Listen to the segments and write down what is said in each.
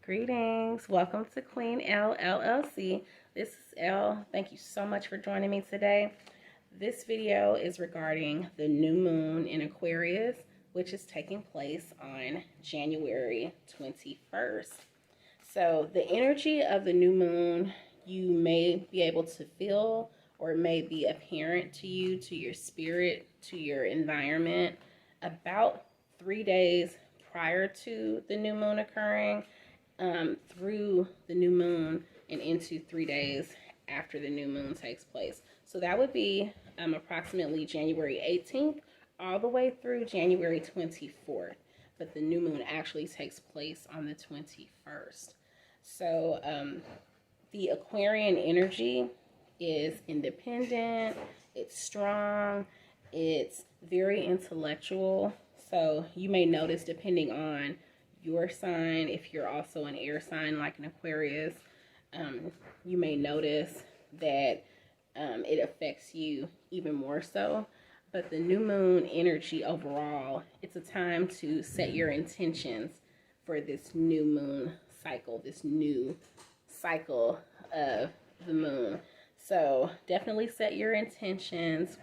Greetings. Welcome to TheQueenElle LLC. This is Elle. Thank you so much for joining me today. This video is regarding the new moon in Aquarius, which is taking place on January 21st. So the energy of the new moon, you may be able to feel, or it may be apparent to you, to your spirit, to your environment, about 3 days prior to the new moon occurring, through the new moon and into 3 days after the new moon takes place. So that would be approximately January 18th all the way through January 24th. But the new moon actually takes place on the 21st. So the Aquarian energy is independent, it's strong, it's very intellectual. So you may notice, depending on your sign, if you're also an air sign like an Aquarius, you may notice that it affects you even more so. But the new moon energy overall, it's a time to set your intentions for this new moon cycle, this new cycle of the moon. So definitely set your intentions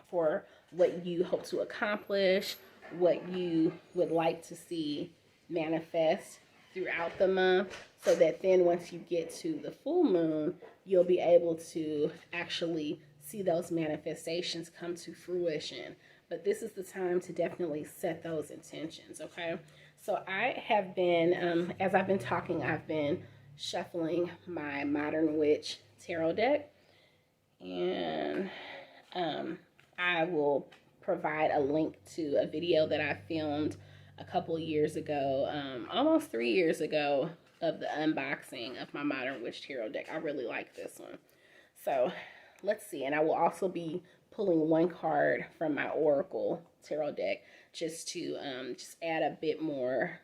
for what you hope to accomplish, what you would like to see manifest throughout the month, so that then once you get to the full moon, you'll be able to actually see those manifestations come to fruition. But this is the time to definitely set those intentions, okay? So I have been, as I've been talking, I've been shuffling my Modern Witch tarot deck, and I will provide a link to a video that I filmed a couple years ago, almost 3 years ago, of the unboxing of my Modern Witch tarot deck. I really like this one. So let's see. And I will also be pulling one card from my Oracle tarot deck just to just add a bit more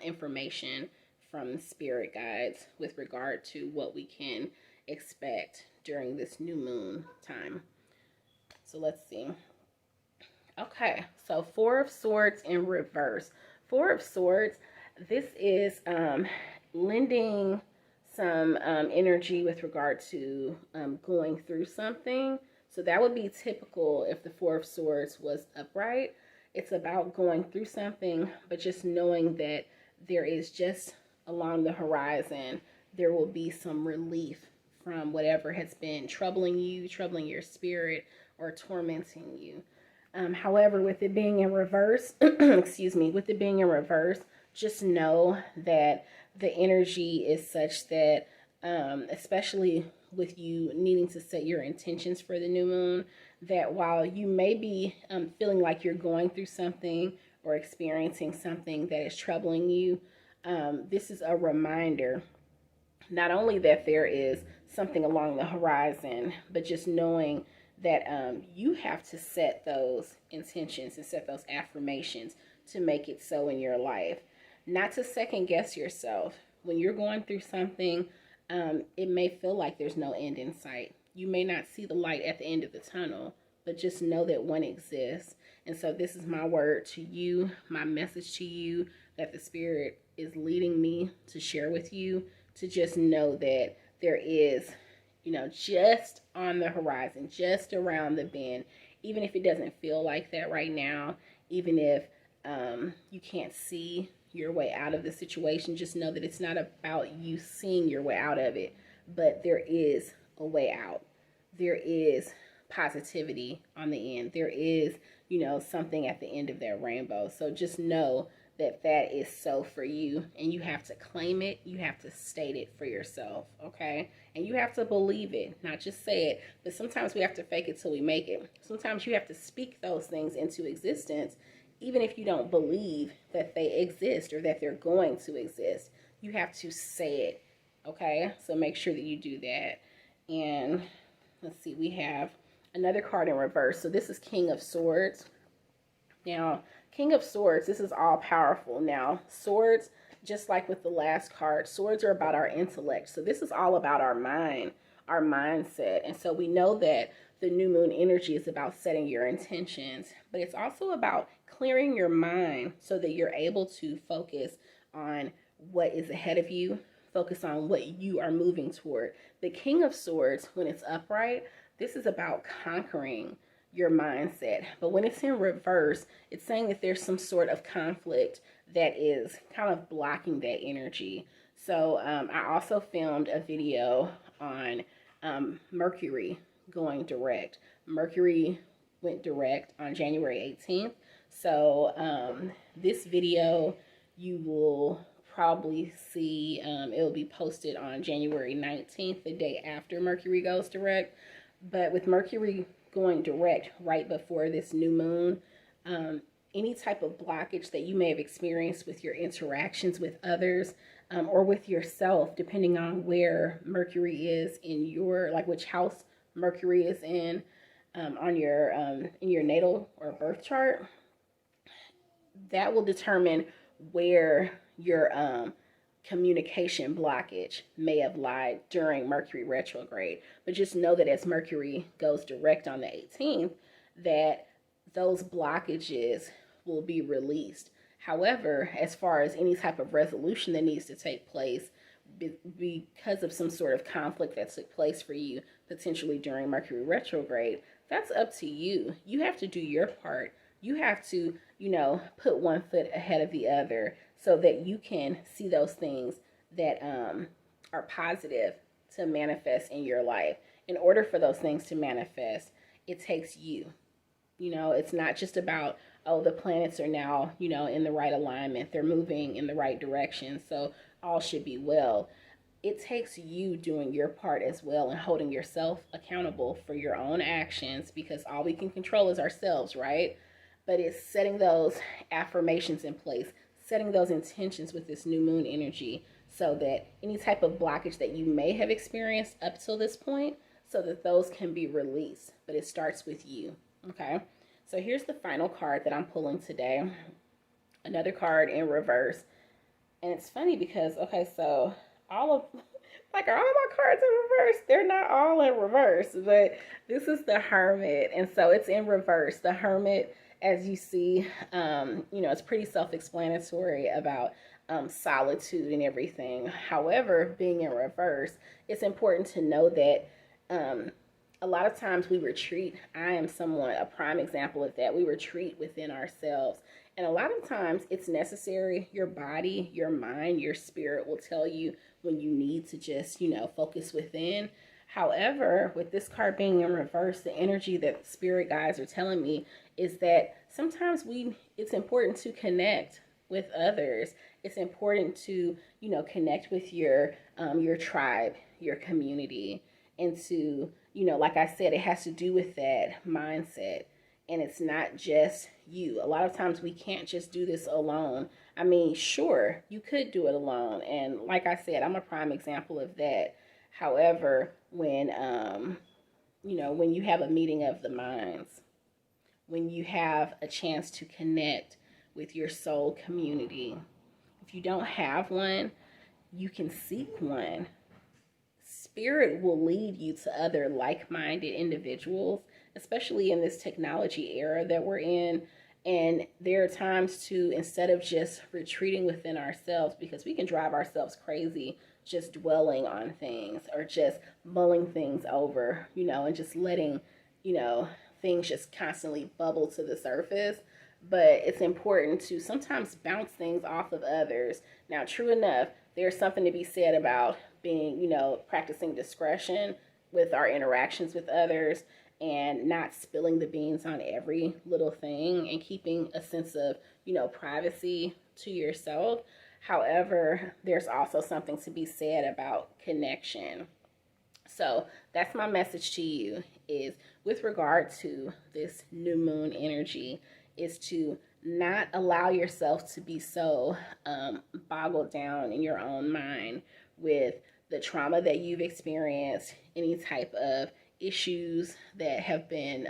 information from spirit guides with regard to what we can expect during this new moon time. So let's see. Okay, so Four of Swords in reverse. Four of Swords, this is lending some energy with regard to going through something. So that would be typical if the Four of Swords was upright. It's about going through something, but just knowing that there is just along the horizon, there will be some relief from whatever has been troubling you, troubling your spirit, or tormenting you. However, with it being in reverse, excuse me, with it being in reverse, just know that the energy is such that, especially with you needing to set your intentions for the new moon, that while you may be feeling like you're going through something or experiencing something that is troubling you, this is a reminder, not only that there is something along the horizon, but just knowing that you have to set those intentions and set those affirmations to make it so in your life. Not to second guess yourself. When you're going through something, it may feel like there's no end in sight. You may not see the light at the end of the tunnel, but just know that one exists. And so this is my word to you, my message to you, that the Spirit is leading me to share with you, to just know that there is, you know, just on the horizon, just around the bend, even if it doesn't feel like that right now, even if you can't see your way out of the situation, just know that it's not about you seeing your way out of it, but there is a way out. There is positivity on the end. There is, you know, something at the end of that rainbow. So just know that that is so for you, and you have to claim it. You have to state it for yourself, okay? And you have to believe it, not just say it. But sometimes we have to fake it till we make it. Sometimes you have to speak those things into existence, even if you don't believe that they exist or that they're going to exist. You have to say it, okay? So make sure that you do that. And let's see, we have another card in reverse. So this is King of Swords. Now, King of Swords, this is all powerful. Now, swords, just like with the last card, swords are about our intellect. So this is all about our mind, our mindset. And so we know that the new moon energy is about setting your intentions, but it's also about clearing your mind so that you're able to focus on what is ahead of you. Focus on what you are moving toward. The King of Swords, when it's upright, this is about conquering your mindset. But when it's in reverse, it's saying that there's some sort of conflict that is kind of blocking that energy. So I also filmed a video on Mercury going direct. Mercury went direct on January 18th. So this video you will probably see, it will be posted on January 19th, the day after Mercury goes direct. But with Mercury going direct right before this new moon, any type of blockage that you may have experienced with your interactions with others, or with yourself, depending on where Mercury is in your, like which house Mercury is in your natal or birth chart, that will determine where your communication blockage may have lied during Mercury retrograde. But just know that as Mercury goes direct on the 18th, that those blockages will be released. However, as far as any type of resolution that needs to take place because of some sort of conflict that took place for you potentially during Mercury retrograde, that's up to you. You have to do your part. You have to, put one foot ahead of the other so that you can see those things that are positive to manifest in your life. In order for those things to manifest, it takes you. It's not just about, oh, the planets are now, in the right alignment. They're moving in the right direction, so all should be well. It takes you doing your part as well and holding yourself accountable for your own actions, because all we can control is ourselves, right? But it's setting those affirmations in place, setting those intentions with this new moon energy so that any type of blockage that you may have experienced up till this point, so that those can be released. But it starts with you, okay? So here's the final card that I'm pulling today. Another card in reverse. And it's funny because, okay, so all my cards in reverse. They're not all in reverse, but this is the Hermit. And so it's in reverse. The Hermit, as you see, it's pretty self-explanatory about solitude and everything. However, being in reverse, it's important to know that a lot of times we retreat. I am a prime example of that. We retreat within ourselves. And a lot of times it's necessary. Your body, your mind, your spirit will tell you when you need to just, focus within. However, with this card being in reverse, the energy that spirit guides are telling me is that sometimes it's important to connect with others. It's important to, connect with your tribe, your community, and to, like I said, it has to do with that mindset. And it's not just you. A lot of times we can't just do this alone. I mean, sure, you could do it alone. And like I said, I'm a prime example of that. However, when you have a meeting of the minds, when you have a chance to connect with your soul community, if you don't have one, you can seek one. Spirit will lead you to other like-minded individuals, especially in this technology era that we're in. And there are times to, instead of just retreating within ourselves, because we can drive ourselves crazy just dwelling on things or just mulling things over, and just letting, things just constantly bubble to the surface. But it's important to sometimes bounce things off of others. Now, true enough, there's something to be said about being, practicing discretion with our interactions with others and not spilling the beans on every little thing and keeping a sense of, privacy to yourself. However, there's also something to be said about connection. So that's my message to you, is with regard to this new moon energy, is to not allow yourself to be so boggled down in your own mind with the trauma that you've experienced, any type of issues that have been,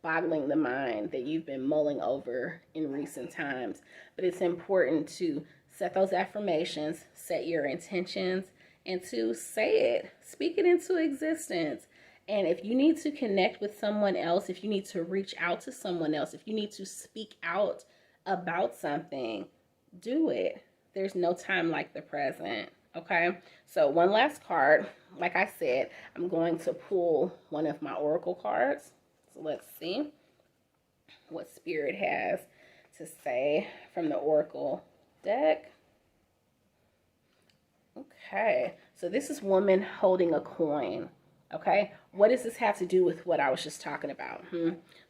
boggling the mind that you've been mulling over in recent times. But it's important to set those affirmations, set your intentions, and to say it, speak it into existence. And if you need to connect with someone else, if you need to reach out to someone else, if you need to speak out about something, do it. There's no time like the present. Okay, so one last card. Like I said, I'm going to pull one of my oracle cards. So let's see what Spirit has to say from the oracle deck. Okay, so this is woman holding a coin. Okay, what does this have to do with what I was just talking about?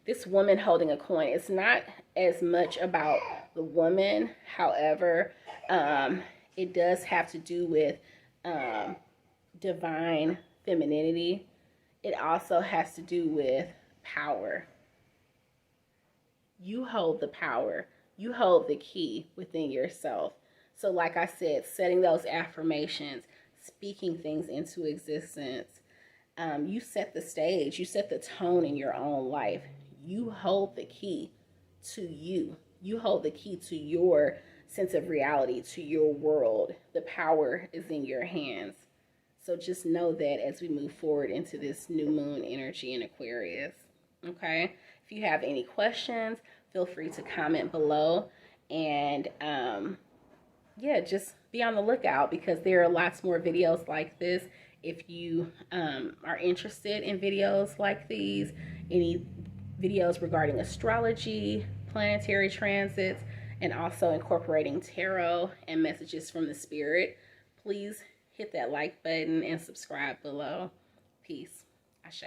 This woman holding a coin, it's not as much about the woman. However, it does have to do with divine femininity. It also has to do with power. You hold the power. You hold the key within yourself. So like I said, setting those affirmations, speaking things into existence, you set the stage, you set the tone in your own life. You hold the key to you. You hold the key to your sense of reality, to your world. The power is in your hands. So just know that as we move forward into this new moon energy in Aquarius. Okay? If you have any questions, feel free to comment below. And yeah, just be on the lookout because there are lots more videos like this. If you are interested in videos like these, any videos regarding astrology, planetary transits, and also incorporating tarot and messages from the spirit, please hit that like button and subscribe below. Peace. Ashe.